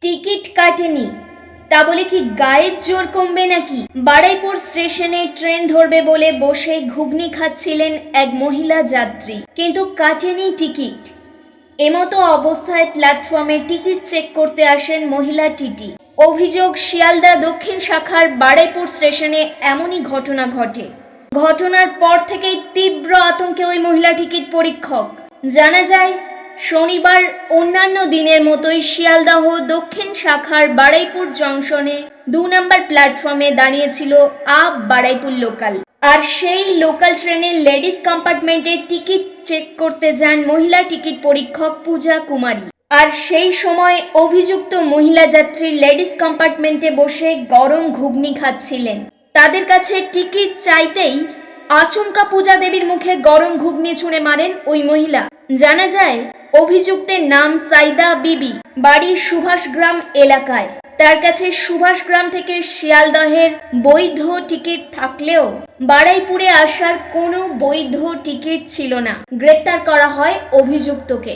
Ticket কাটেনি, তা বলে কি গায়ের জোর কমবে নাকি? বারুইপুর স্টেশনে ট্রেন ধরবে বলে বসে ঘুগনি খাচ্ছিলেন এক মহিলা যাত্রী, কিন্তু কাটেনি টিকিট। এমতো অবস্থায় প্ল্যাটফর্মে টিকিট চেক করতে আসেন মহিলা টিটি। অভিযোগ, শিয়ালদা দক্ষিণ শাখার বারুইপুর স্টেশনে এমনই ঘটনা ঘটে। ঘটনার পর থেকেই তীব্র আতঙ্কে ওই মহিলা টিকিট পরীক্ষক। জানা যায়, শনিবার অন্যান্য দিনের মতোই শিয়ালদাহ দক্ষিণ শাখার বারুইপুর জংশনে 2 নম্বর প্ল্যাটফর্মে দাঁড়িয়েছিল আপ বারুইপুর লোকাল। আর সেই লোকাল ট্রেনের লেডিস কম্পার্টমেন্টে টিকিট চেক করতে যান মহিলা টিকিট পরীক্ষক পূজা কুমারী। আর সেই সময় অভিযুক্ত মহিলা যাত্রী লেডিস কম্পার্টমেন্টে বসে গরম ঘুগনি খাচ্ছিলেন। তাদের কাছে টিকিট চাইতেই আচমকা পূজা দেবীর মুখে গরম ঘুগনি ছুঁড়ে মারেন ওই মহিলা। জানা যায়, অভিযুক্তের নাম সাইদা বিবি, বাড়ি সুভাষগ্রাম এলাকায়। তার কাছে সুভাষগ্রাম থেকে শিয়ালদহের বৈধ টিকিট থাকলেও বারুইপুরে আসার কোনো বৈধ টিকিট ছিল না। গ্রেপ্তার করা হয় অভিযুক্তকে।